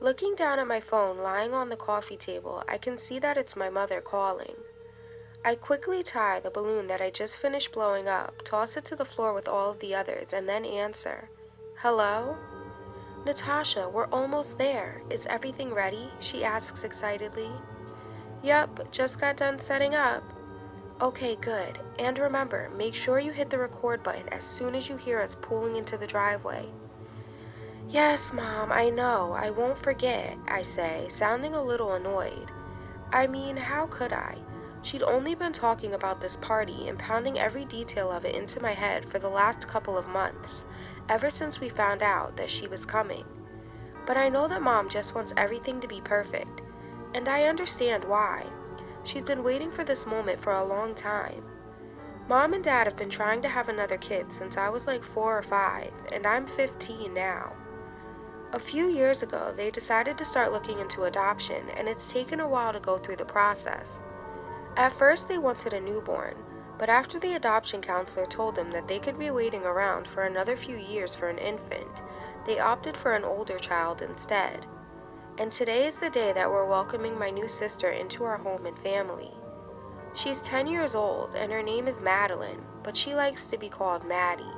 Looking down at my phone lying on the coffee table, I can see that it's my mother calling. I quickly tie the balloon that I just finished blowing up, toss it to the floor with all of the others, and then answer. Hello? Natasha, we're almost there. Is everything ready? She asks excitedly. Yup, just got done setting up. Okay, good. And remember, make sure you hit the record button as soon as you hear us pulling into the driveway. Yes, Mom, I know. I won't forget, I say, sounding a little annoyed. I mean, how could I? She'd only been talking about this party and pounding every detail of it into my head for the last couple of months, ever since we found out that she was coming. But I know that Mom just wants everything to be perfect, and I understand why. She's been waiting for this moment for a long time. Mom and Dad have been trying to have another kid since I was like 4 or 5, and I'm 15 now. A few years ago, they decided to start looking into adoption, and it's taken a while to go through the process. At first, they wanted a newborn, but after the adoption counselor told them that they could be waiting around for another few years for an infant, they opted for an older child instead. And today is the day that we're welcoming my new sister into our home and family. She's 10 years old, and her name is Madeline, but she likes to be called Maddy.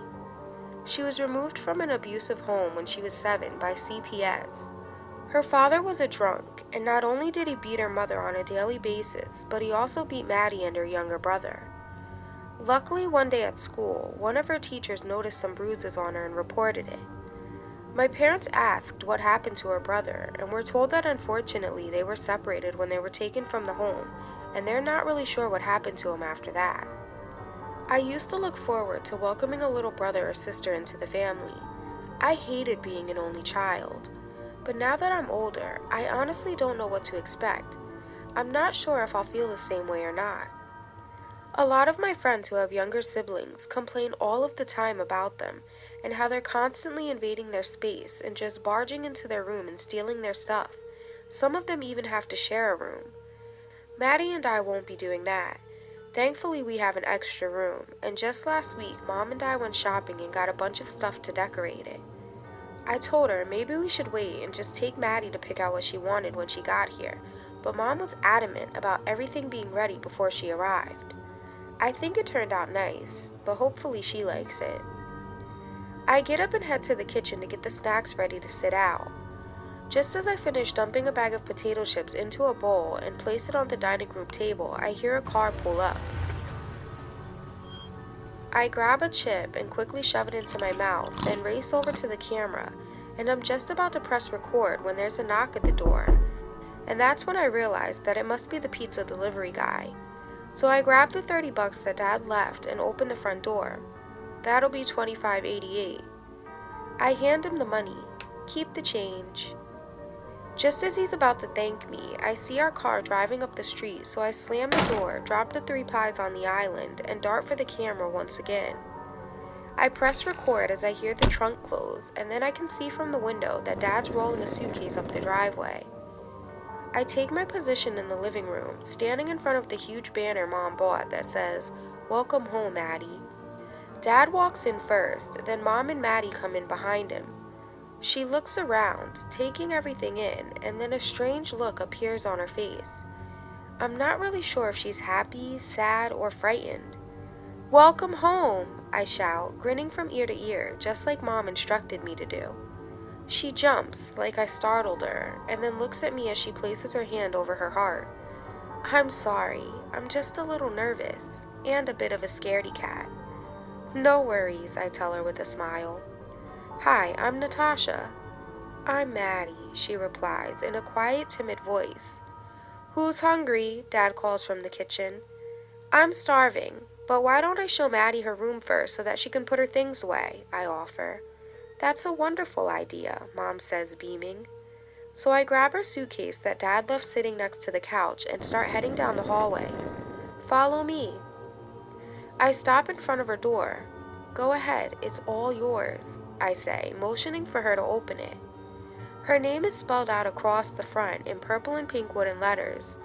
She was removed from an abusive home when she was 7 by CPS. Her father was a drunk, and not only did he beat her mother on a daily basis, but he also beat Maddy and her younger brother. Luckily, one day at school, one of her teachers noticed some bruises on her and reported it. My parents asked what happened to her brother, and were told that unfortunately they were separated when they were taken from the home, and they're not really sure what happened to him after that. I used to look forward to welcoming a little brother or sister into the family. I hated being an only child. But now that I'm older, I honestly don't know what to expect. I'm not sure if I'll feel the same way or not. A lot of my friends who have younger siblings complain all of the time about them and how they're constantly invading their space and just barging into their room and stealing their stuff. Some of them even have to share a room. Maddy and I won't be doing that. Thankfully, we have an extra room, and just last week, Mom and I went shopping and got a bunch of stuff to decorate it. I told her maybe we should wait and just take Maddy to pick out what she wanted when she got here, but Mom was adamant about everything being ready before she arrived. I think it turned out nice, but hopefully she likes it. I get up and head to the kitchen to get the snacks ready to sit out. Just as I finish dumping a bag of potato chips into a bowl and place it on the dining room table, I hear a car pull up. I grab a chip and quickly shove it into my mouth, then race over to the camera, and I'm just about to press record when there's a knock at the door. And that's when I realize that it must be the pizza delivery guy. So I grab the $30 that Dad left and open the front door. That'll be $25.88. I hand him the money. Keep the change. Just as he's about to thank me, I see our car driving up the street, so I slam the door, drop the 3 pies on the island, and dart for the camera once again. I press record as I hear the trunk close, and then I can see from the window that Dad's rolling a suitcase up the driveway. I take my position in the living room, standing in front of the huge banner Mom bought that says, "Welcome home, Maddy." Dad walks in first, then Mom and Maddy come in behind him. She looks around, taking everything in, and then a strange look appears on her face. I'm not really sure if she's happy, sad, or frightened. "Welcome home," I shout, grinning from ear to ear, just like Mom instructed me to do. She jumps, like I startled her, and then looks at me as she places her hand over her heart. "I'm sorry, I'm just a little nervous, and a bit of a scaredy cat." "No worries," I tell her with a smile. "Hi, I'm Natasha." "I'm Maddy," she replies in a quiet, timid voice. "Who's hungry?" Dad calls from the kitchen. "I'm starving, but why don't I show Maddy her room first so that she can put her things away?" I offer. "That's a wonderful idea," Mom says, beaming. So I grab her suitcase that Dad left sitting next to the couch and start heading down the hallway. "Follow me." I stop in front of her door. "Go ahead, it's all yours," I say, motioning for her to open it. Her name is spelled out across the front in purple and pink wooden letters.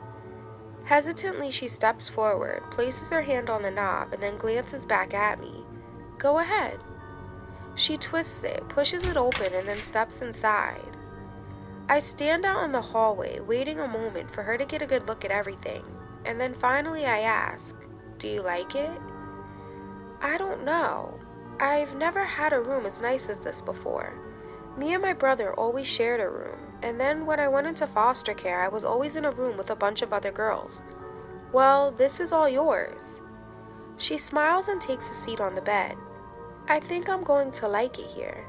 Hesitantly, she steps forward, places her hand on the knob, and then glances back at me. "Go ahead." She twists it, pushes it open, and then steps inside. I stand out in the hallway, waiting a moment for her to get a good look at everything, and then finally I ask, "Do you like it?" "I don't know. I've never had a room as nice as this before. Me and my brother always shared a room, and then when I went into foster care, I was always in a room with a bunch of other girls. Well, this is all yours." She smiles and takes a seat on the bed. "I think I'm going to like it here."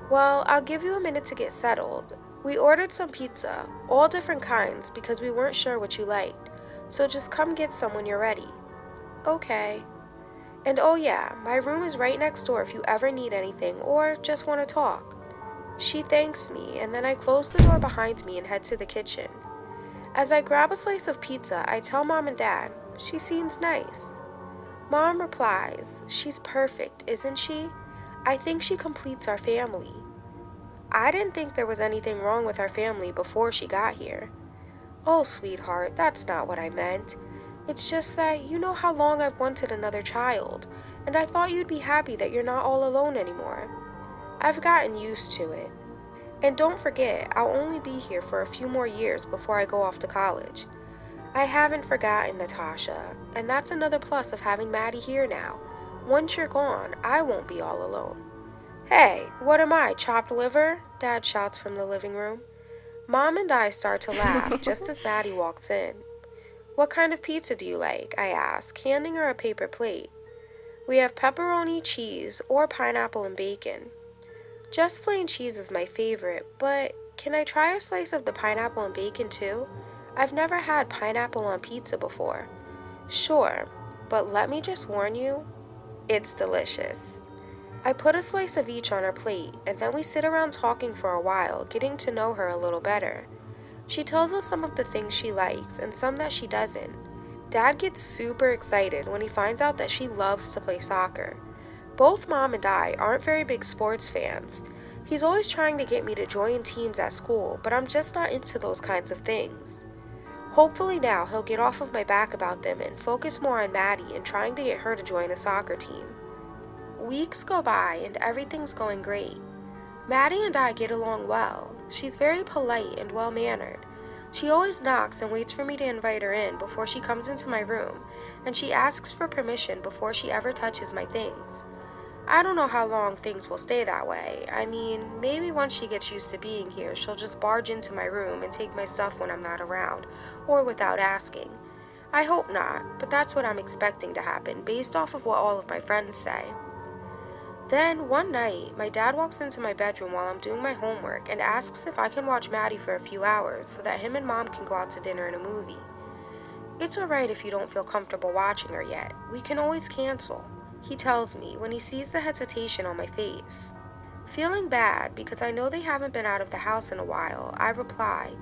"Well, I'll give you a minute to get settled. We ordered some pizza, all different kinds because we weren't sure what you liked, so just come get some when you're ready." "Okay. And oh yeah, my room is right next door if you ever need anything or just want to talk." She thanks me, and then I close the door behind me and head to the kitchen. As I grab a slice of pizza, I tell Mom and Dad, "She seems nice." Mom replies, "She's perfect, isn't she? I think she completes our family." I didn't think there was anything wrong with our family before she got here. "Oh, sweetheart, that's not what I meant. It's just that you know how long I've wanted another child, and I thought you'd be happy that you're not all alone anymore. I've gotten used to it. And don't forget, I'll only be here for a few more years before I go off to college. I haven't forgotten, Natasha, and that's another plus of having Maddy here now. Once you're gone, I won't be all alone." "Hey, what am I, chopped liver?" Dad shouts from the living room. Mom and I start to laugh just as Maddy walks in. "What kind of pizza do you like?" I ask, handing her a paper plate. "We have pepperoni, cheese, or pineapple and bacon." "Just plain cheese is my favorite, but can I try a slice of the pineapple and bacon too? I've never had pineapple on pizza before." "Sure, but let me just warn you, it's delicious." I put a slice of each on her plate, and then we sit around talking for a while, getting to know her a little better. She tells us some of the things she likes and some that she doesn't. Dad gets super excited when he finds out that she loves to play soccer. Both Mom and I aren't very big sports fans. He's always trying to get me to join teams at school, but I'm just not into those kinds of things. Hopefully now he'll get off of my back about them and focus more on Maddy and trying to get her to join a soccer team. Weeks go by and everything's going great. Maddy and I get along well. She's very polite and well-mannered. She always knocks and waits for me to invite her in before she comes into my room, and she asks for permission before she ever touches my things. I don't know how long things will stay that way. I mean, maybe once she gets used to being here, she'll just barge into my room and take my stuff when I'm not around, or without asking. I hope not, but that's what I'm expecting to happen based off of what all of my friends say. Then, one night, my dad walks into my bedroom while I'm doing my homework and asks if I can watch Maddy for a few hours so that him and Mom can go out to dinner and a movie. "It's alright if you don't feel comfortable watching her yet. We can always cancel," he tells me when he sees the hesitation on my face. Feeling bad because I know they haven't been out of the house in a while, I reply,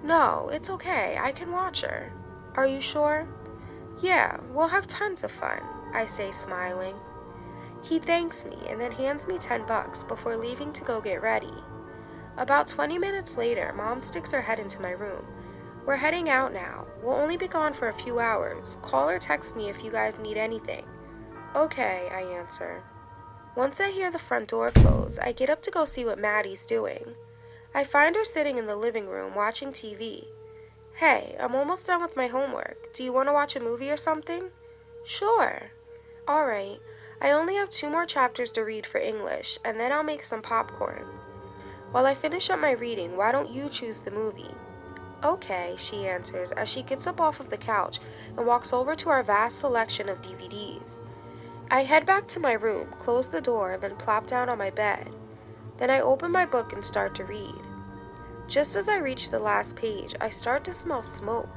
"No, it's okay, I can watch her." "Are you sure?" "Yeah, we'll have tons of fun," I say, smiling. He thanks me and then hands me $10 before leaving to go get ready. About 20 minutes later, Mom sticks her head into my room. "We're heading out now. We'll only be gone for a few hours. Call or text me if you guys need anything." "Okay," I answer. Once I hear the front door close, I get up to go see what Maddy's doing. I find her sitting in the living room watching TV. "Hey, I'm almost done with my homework. Do you want to watch a movie or something?" "Sure." "Alright, I only have 2 more chapters to read for English, and then I'll make some popcorn. While I finish up my reading, why don't you choose the movie?" "Okay," she answers as she gets up off of the couch and walks over to our vast selection of DVDs. I head back to my room, close the door, and then plop down on my bed. Then I open my book and start to read. Just as I reach the last page, I start to smell smoke.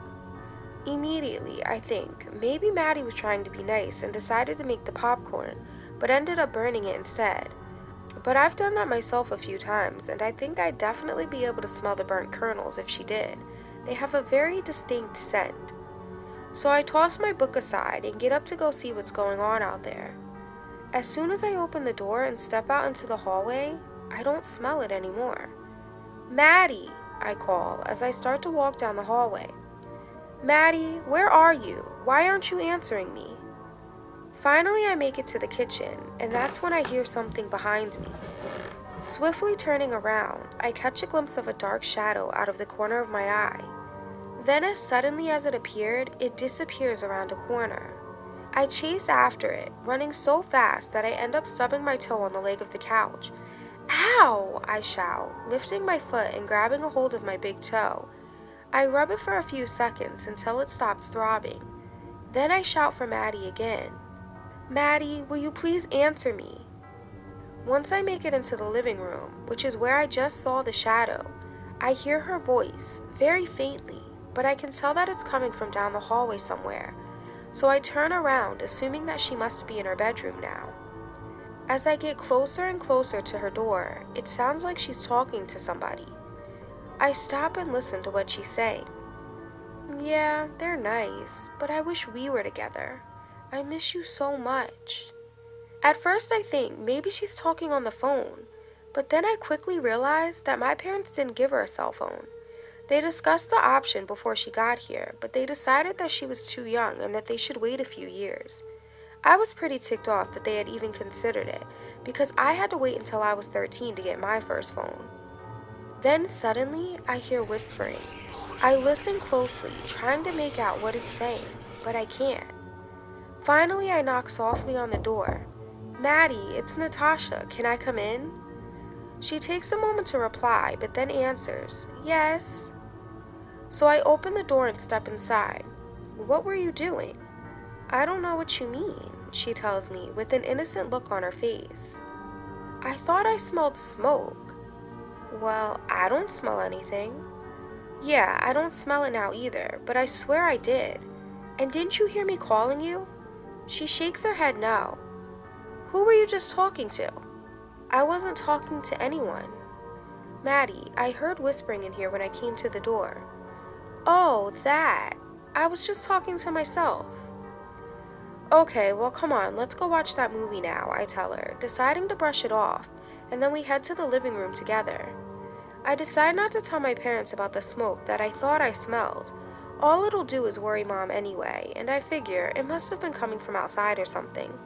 Immediately, I think, maybe Maddy was trying to be nice and decided to make the popcorn, but ended up burning it instead. But I've done that myself a few times, and I think I'd definitely be able to smell the burnt kernels if she did. They have a very distinct scent. So I toss my book aside and get up to go see what's going on out there. As soon as I open the door and step out into the hallway, I don't smell it anymore. "Maddy," I call as I start to walk down the hallway. "Maddy, where are you? Why aren't you answering me?" Finally, I make it to the kitchen, and that's when I hear something behind me. Swiftly turning around, I catch a glimpse of a dark shadow out of the corner of my eye. Then, as suddenly as it appeared, it disappears around a corner. I chase after it, running so fast that I end up stubbing my toe on the leg of the couch. "Ow!" I shout, lifting my foot and grabbing a hold of my big toe. I rub it for a few seconds until it stops throbbing. Then I shout for Maddy again. "Maddy, will you please answer me?" Once I make it into the living room, which is where I just saw the shadow, I hear her voice, very faintly, but I can tell that it's coming from down the hallway somewhere, so I turn around, assuming that she must be in her bedroom now. As I get closer and closer to her door, it sounds like she's talking to somebody. I stop and listen to what she's saying. "Yeah, they're nice, but I wish we were together. I miss you so much." At first I think maybe she's talking on the phone, but then I quickly realize that my parents didn't give her a cell phone. They discussed the option before she got here, but they decided that she was too young and that they should wait a few years. I was pretty ticked off that they had even considered it, because I had to wait until I was 13 to get my first phone. Then suddenly I hear whispering. I listen closely, trying to make out what it's saying, but I can't. Finally I knock softly on the door. "Maddy, it's Natasha. Can I come in?" She takes a moment to reply, but then answers, "Yes." So I open the door and step inside. "What were you doing?" "I don't know what you mean," she tells me with an innocent look on her face. "I thought I smelled smoke." "Well, I don't smell anything." "Yeah, I don't smell it now either, but I swear I did. And didn't you hear me calling you?" She shakes her head no. "Who were you just talking to?" "I wasn't talking to anyone." "Maddy, I heard whispering in here when I came to the door." "Oh, that. I was just talking to myself." "Okay, well come on, let's go watch that movie now," I tell her, deciding to brush it off, and then we head to the living room together. I decide not to tell my parents about the smoke that I thought I smelled. All it'll do is worry Mom anyway, and I figure it must have been coming from outside or something.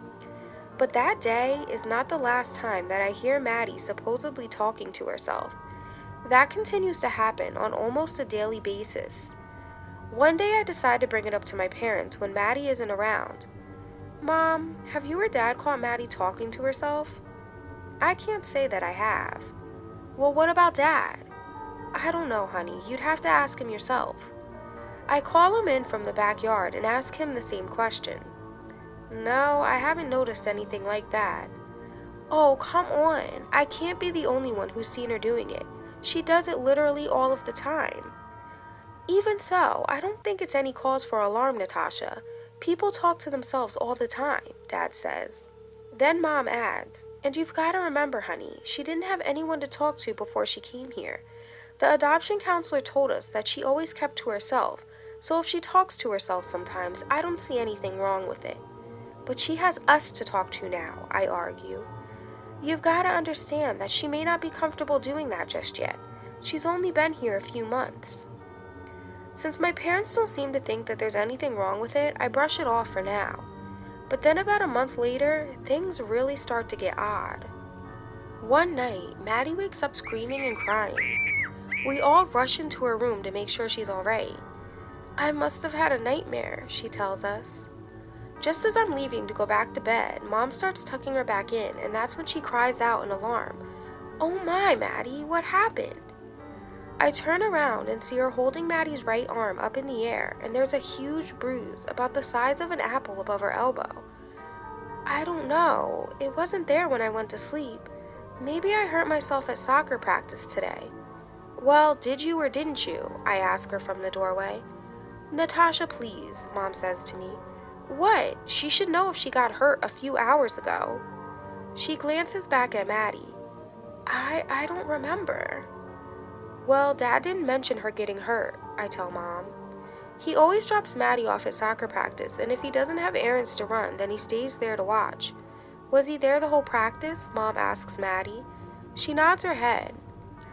But that day is not the last time that I hear Maddy supposedly talking to herself. That continues to happen on almost a daily basis. One day I decide to bring it up to my parents when Maddy isn't around. "Mom, have you or Dad caught Maddy talking to herself?" "I can't say that I have." "Well, what about Dad?" "I don't know, honey. You'd have to ask him yourself." I call him in from the backyard and ask him the same question. "No, I haven't noticed anything like that." "Oh, come on. I can't be the only one who's seen her doing it. She does it literally all of the time." "Even so, I don't think it's any cause for alarm, Natasha. People talk to themselves all the time," Dad says. Then Mom adds, "And you've got to remember, honey, she didn't have anyone to talk to before she came here. The adoption counselor told us that she always kept to herself, so if she talks to herself sometimes, I don't see anything wrong with it. But she has us to talk to now," I argue. "You've got to understand that she may not be comfortable doing that just yet. She's only been here a few months." Since my parents don't seem to think that there's anything wrong with it, I brush it off for now. But then about a month later, things really start to get odd. One night, Maddy wakes up screaming and crying. We all rush into her room to make sure she's alright. "I must have had a nightmare," she tells us. Just as I'm leaving to go back to bed, Mom starts tucking her back in, and that's when she cries out in alarm. "Oh my, Maddy, what happened?" I turn around and see her holding Maddy's right arm up in the air, and there's a huge bruise about the size of an apple above her elbow. "I don't know. It wasn't there when I went to sleep. Maybe I hurt myself at soccer practice today." "Well, did you or didn't you?" I ask her from the doorway. "Natasha, please," Mom says to me. "What? She should know if she got hurt a few hours ago." She glances back at Maddy. I don't remember." "Well, Dad didn't mention her getting hurt," I tell Mom. "He always drops Maddy off at soccer practice, and if he doesn't have errands to run, then he stays there to watch." "Was he there the whole practice?" Mom asks Maddy. She nods her head.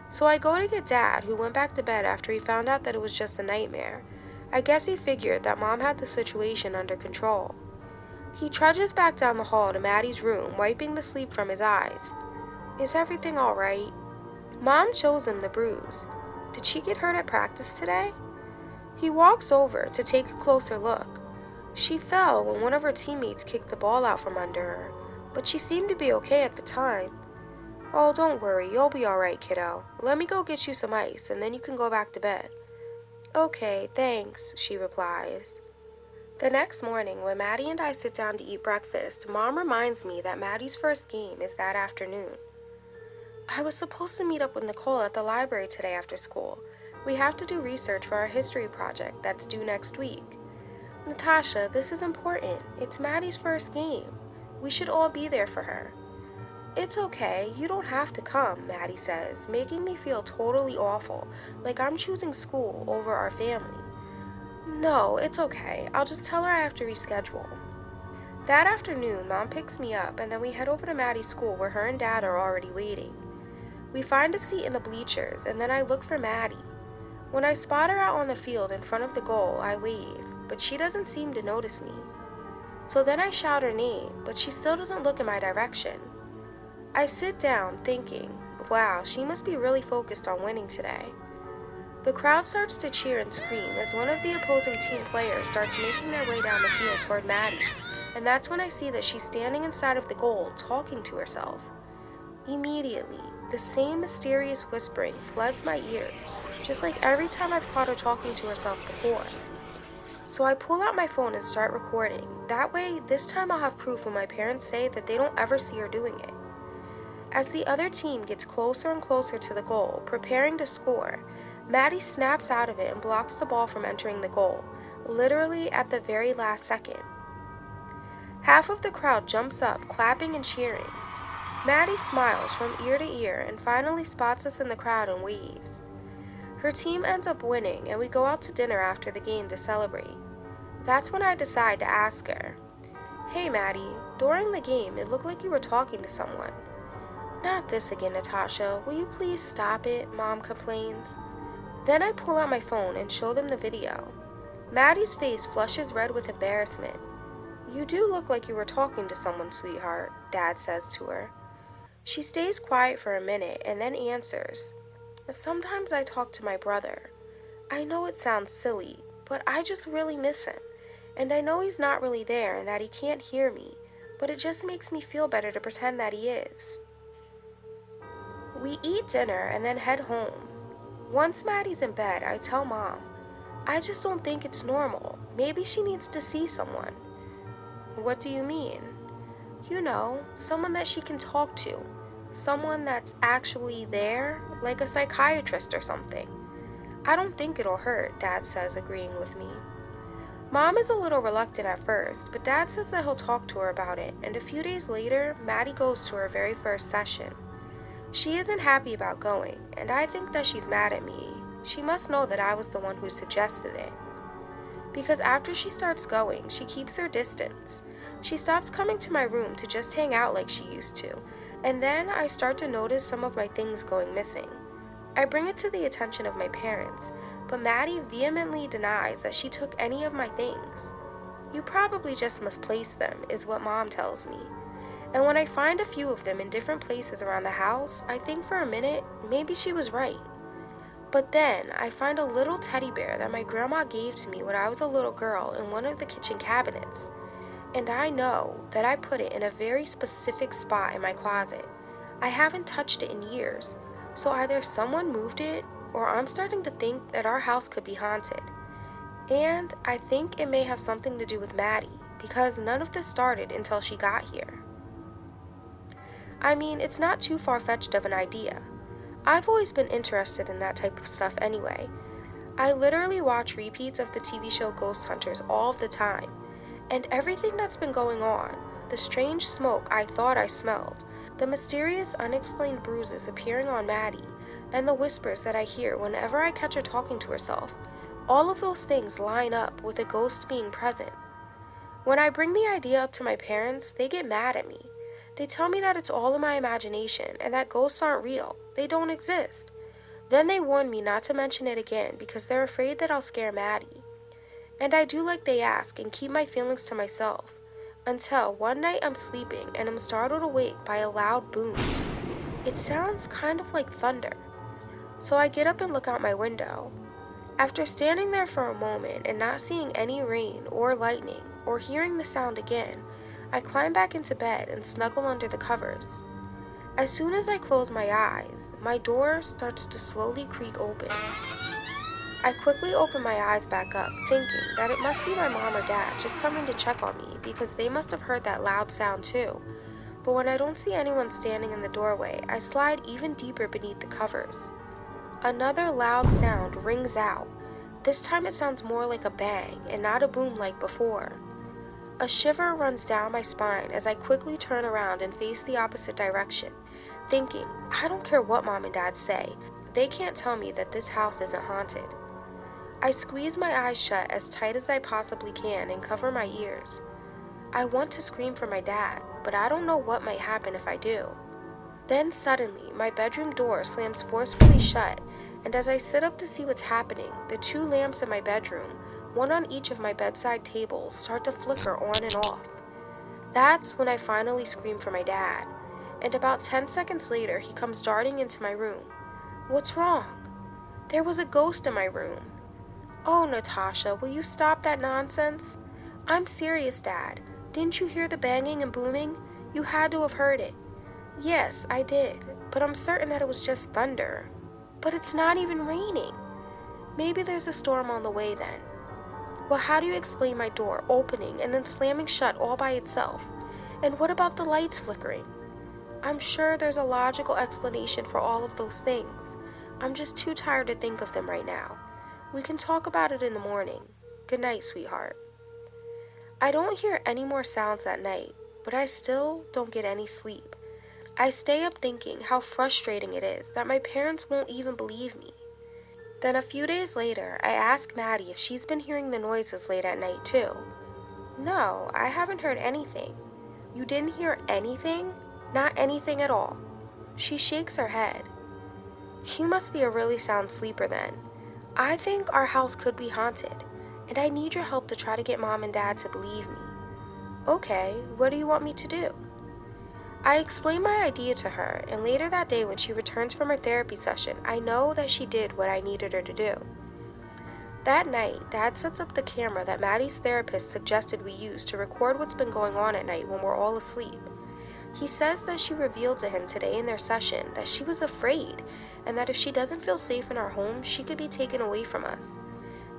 So I go to get Dad, who went back to bed after he found out that it was just a nightmare. I guess he figured that Mom had the situation under control. He trudges back down the hall to Maddy's room, wiping the sleep from his eyes. Is everything alright? Mom shows him the bruise. Did she get hurt at practice today? He walks over to take a closer look. She fell when one of her teammates kicked the ball out from under her, but she seemed to be okay at the time. Oh, don't worry, you'll be alright, kiddo. Let me go get you some ice, and then you can go back to bed. Okay, thanks, she replies. The next morning, when Maddy and I sit down to eat breakfast, Mom reminds me that Maddy's first game is that afternoon. I was supposed to meet up with Nicole at the library today after school. We have to do research for our history project that's due next week. Natasha, this is important. It's Maddy's first game. We should all be there for her. It's okay, you don't have to come, Maddy says, making me feel totally awful, like I'm choosing school over our family. No, it's okay. I'll just tell her I have to reschedule. That afternoon, Mom picks me up, and then we head over to Maddy's school where her and Dad are already waiting. We find a seat in the bleachers, and then I look for Maddy. When I spot her out on the field in front of the goal, I wave, but she doesn't seem to notice me. So then I shout her name, but she still doesn't look in my direction. I sit down thinking, wow, she must be really focused on winning today. The crowd starts to cheer and scream as one of the opposing team players starts making their way down the field toward Maddy, and that's when I see that she's standing inside of the goal talking to herself. Immediately, the same mysterious whispering floods my ears, just like every time I've caught her talking to herself before. So I pull out my phone and start recording. That way, this time I'll have proof when my parents say that they don't ever see her doing it. As the other team gets closer and closer to the goal, preparing to score, Maddy snaps out of it and blocks the ball from entering the goal, literally at the very last second. Half of the crowd jumps up, clapping and cheering. Maddy smiles from ear to ear and finally spots us in the crowd and waves. Her team ends up winning, and we go out to dinner after the game to celebrate. That's when I decide to ask her, "Hey Maddy, during the game it looked like you were talking to someone." "Not this again, Natasha. Will you please stop it?" Mom complains. Then I pull out my phone and show them the video. Maddy's face flushes red with embarrassment. "You do look like you were talking to someone, sweetheart," Dad says to her. She stays quiet for a minute and then answers, "Sometimes I talk to my brother. I know it sounds silly, but I just really miss him. And I know he's not really there and that he can't hear me, but it just makes me feel better to pretend that he is." We eat dinner and then head home. Once Maddy's in bed, I tell Mom, "I just don't think it's normal. Maybe she needs to see someone." "What do you mean?" "You know, someone that she can talk to. Someone that's actually there, like a psychiatrist or something." "I don't think it'll hurt," Dad says, agreeing with me. Mom is a little reluctant at first, but Dad says that he'll talk to her about it, and a few days later, Maddy goes to her very first session. She isn't happy about going, and I think that she's mad at me. She must know that I was the one who suggested it. Because after she starts going, she keeps her distance. She stops coming to my room to just hang out like she used to, and then I start to notice some of my things going missing. I bring it to the attention of my parents, but Maddy vehemently denies that she took any of my things. "You probably just misplaced them," is what Mom tells me. And when I find a few of them in different places around the house, I think for a minute, maybe she was right. But then, I find a little teddy bear that my grandma gave to me when I was a little girl in one of the kitchen cabinets. And I know that I put it in a very specific spot in my closet. I haven't touched it in years, so either someone moved it, or I'm starting to think that our house could be haunted. And I think it may have something to do with Maddy, because none of this started until she got here. I mean, it's not too far-fetched of an idea. I've always been interested in that type of stuff anyway. I literally watch repeats of the TV show Ghost Hunters all the time, and everything that's been going on, the strange smoke I thought I smelled, the mysterious unexplained bruises appearing on Maddy, and the whispers that I hear whenever I catch her talking to herself, all of those things line up with a ghost being present. When I bring the idea up to my parents, they get mad at me. They tell me that it's all in my imagination and that ghosts aren't real. They don't exist. Then they warn me not to mention it again because they're afraid that I'll scare Maddy. And I do like they ask and keep my feelings to myself. Until one night I'm sleeping and I'm startled awake by a loud boom. It sounds kind of like thunder. So I get up and look out my window. After standing there for a moment and not seeing any rain or lightning or hearing the sound again, I climb back into bed and snuggle under the covers. As soon as I close my eyes, my door starts to slowly creak open. I quickly open my eyes back up, thinking that it must be my mom or dad just coming to check on me because they must have heard that loud sound too. But when I don't see anyone standing in the doorway, I slide even deeper beneath the covers. Another loud sound rings out. This time it sounds more like a bang and not a boom like before. A shiver runs down my spine as I quickly turn around and face the opposite direction, thinking, I don't care what mom and dad say, they can't tell me that this house isn't haunted. I squeeze my eyes shut as tight as I possibly can and cover my ears. I want to scream for my dad, but I don't know what might happen if I do. Then suddenly, my bedroom door slams forcefully shut, and as I sit up to see what's happening, the 2 lamps in my bedroom, one on each of my bedside tables, start to flicker on and off. That's when I finally scream for my dad, and about 10 seconds later, he comes darting into my room. What's wrong? There was a ghost in my room. Oh, Natasha, will you stop that nonsense? I'm serious, Dad. Didn't you hear the banging and booming? You had to have heard it. Yes, I did, but I'm certain that it was just thunder. But it's not even raining. Maybe there's a storm on the way then. Well, how do you explain my door opening and then slamming shut all by itself? And what about the lights flickering? I'm sure there's a logical explanation for all of those things. I'm just too tired to think of them right now. We can talk about it in the morning. Good night, sweetheart. I don't hear any more sounds that night, but I still don't get any sleep. I stay up thinking how frustrating it is that my parents won't even believe me. Then a few days later, I ask Maddy if she's been hearing the noises late at night too. No, I haven't heard anything. You didn't hear anything? Not anything at all. She shakes her head. You must be a really sound sleeper then. I think our house could be haunted, and I need your help to try to get Mom and Dad to believe me. Okay, what do you want me to do? I explain my idea to her, and later that day when she returns from her therapy session, I know that she did what I needed her to do. That night, Dad sets up the camera that Maddy's therapist suggested we use to record what's been going on at night when we're all asleep. He says that she revealed to him today in their session that she was afraid, and that if she doesn't feel safe in our home, she could be taken away from us.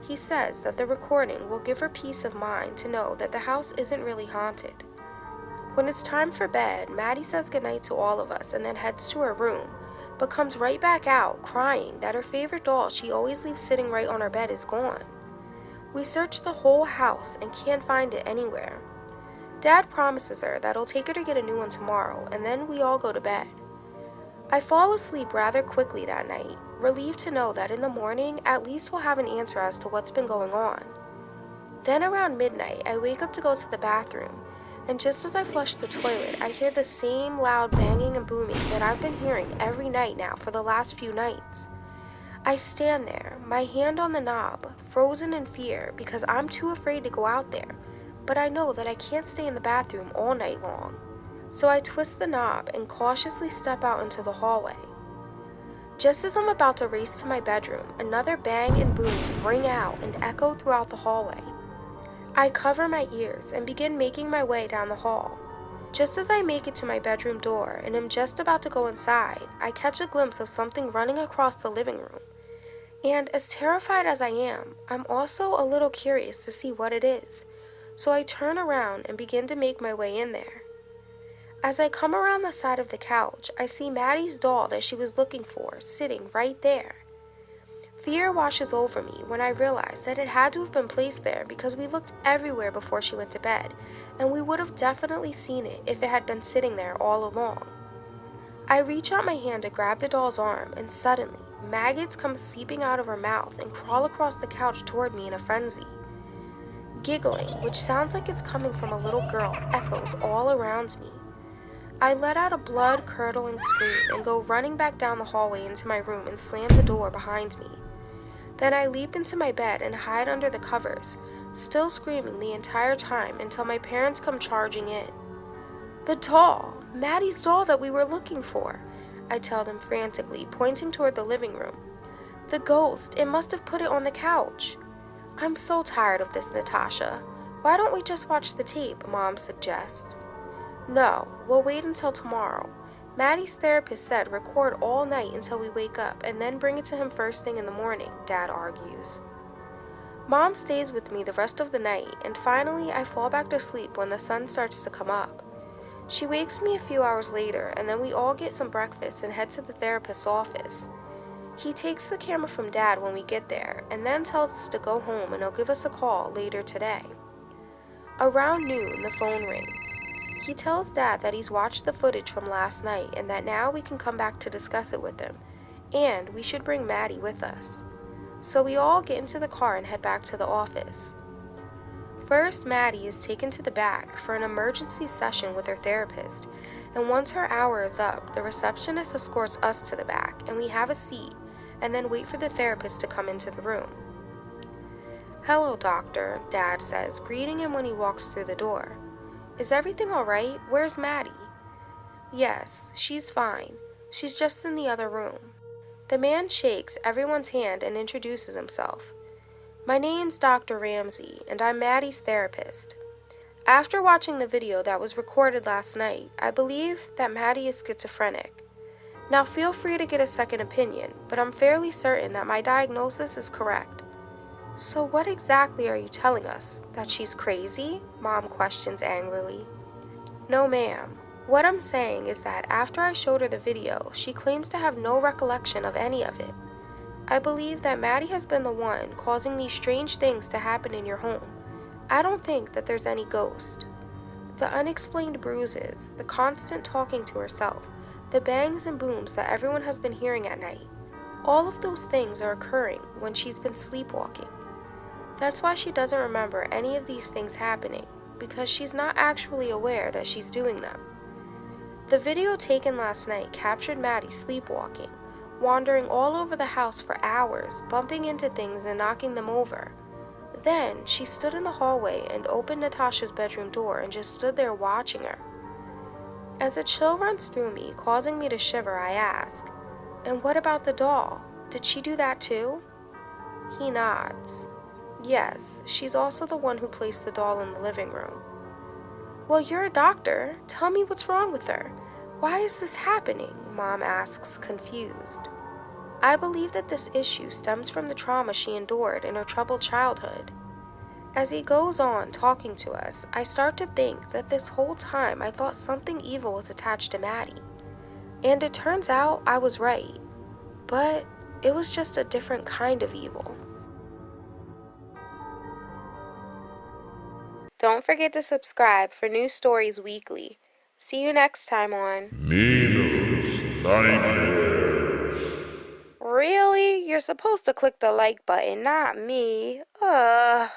He says that the recording will give her peace of mind to know that the house isn't really haunted. When it's time for bed, Maddy says goodnight to all of us and then heads to her room, but comes right back out crying that her favorite doll she always leaves sitting right on her bed is gone. We search the whole house and can't find it anywhere. Dad promises her that he'll take her to get a new one tomorrow, and then we all go to bed. I fall asleep rather quickly that night, relieved to know that in the morning at least we'll have an answer as to what's been going on. Then around midnight, I wake up to go to the bathroom, and just as I flush the toilet, I hear the same loud banging and booming that I've been hearing every night now for the last few nights. I stand there, my hand on the knob, frozen in fear because I'm too afraid to go out there, but I know that I can't stay in the bathroom all night long. So I twist the knob and cautiously step out into the hallway. Just as I'm about to race to my bedroom, another bang and boom ring out and echo throughout the hallway. I cover my ears and begin making my way down the hall. Just as I make it to my bedroom door and am just about to go inside, I catch a glimpse of something running across the living room. And as terrified as I am, I'm also a little curious to see what it is. So I turn around and begin to make my way in there. As I come around the side of the couch, I see Maddy's doll that she was looking for sitting right there. Fear washes over me when I realize that it had to have been placed there because we looked everywhere before she went to bed, and we would have definitely seen it if it had been sitting there all along. I reach out my hand to grab the doll's arm, and suddenly, maggots come seeping out of her mouth and crawl across the couch toward me in a frenzy. Giggling, which sounds like it's coming from a little girl, echoes all around me. I let out a blood-curdling scream and go running back down the hallway into my room and slam the door behind me. Then I leap into my bed and hide under the covers, still screaming the entire time until my parents come charging in. The doll! Maddy's doll that we were looking for! I tell them frantically, pointing toward the living room. The ghost, it must have put it on the couch. I'm so tired of this, Natasha. Why don't we just watch the tape, Mom suggests. No, we'll wait until tomorrow. Maddy's therapist said record all night until we wake up and then bring it to him first thing in the morning, Dad argues. Mom stays with me the rest of the night, and finally I fall back to sleep when the sun starts to come up. She wakes me a few hours later, and then we all get some breakfast and head to the therapist's office. He takes the camera from Dad when we get there, and then tells us to go home and he'll give us a call later today. Around noon, the phone rings. He tells Dad that he's watched the footage from last night and that now we can come back to discuss it with him, and we should bring Maddy with us. So we all get into the car and head back to the office. First, Maddy is taken to the back for an emergency session with her therapist, and once her hour is up, the receptionist escorts us to the back, and we have a seat, and then wait for the therapist to come into the room. Hello, doctor, Dad says, greeting him when he walks through the door. Is everything all right? Where's Maddy? Yes, she's fine. She's just in the other room. The man shakes everyone's hand and introduces himself. My name's Dr. Ramsey, and I'm Maddy's therapist. After watching the video that was recorded last night, I believe that Maddy is schizophrenic. Now feel free to get a second opinion, but I'm fairly certain that my diagnosis is correct. So what exactly are you telling us? That she's crazy? Mom questions angrily. No, ma'am. What I'm saying is that after I showed her the video, she claims to have no recollection of any of it. I believe that Maddy has been the one causing these strange things to happen in your home. I don't think that there's any ghost. The unexplained bruises, the constant talking to herself, the bangs and booms that everyone has been hearing at night, all of those things are occurring when she's been sleepwalking. That's why she doesn't remember any of these things happening, because she's not actually aware that she's doing them. The video taken last night captured Maddy sleepwalking, wandering all over the house for hours, bumping into things and knocking them over. Then she stood in the hallway and opened Natasha's bedroom door and just stood there watching her. As a chill runs through me, causing me to shiver, I ask, "And what about the doll? Did she do that too?" He nods. Yes, she's also the one who placed the doll in the living room. Well, you're a doctor. Tell me what's wrong with her. Why is this happening? Mom asks, confused. I believe that this issue stems from the trauma she endured in her troubled childhood. As he goes on talking to us, I start to think that this whole time I thought something evil was attached to Maddy. And it turns out I was right. But it was just a different kind of evil. Don't forget to subscribe for new stories weekly. See you next time on Nina's Nightmares. Really? You're supposed to click the like button, not me. Ugh.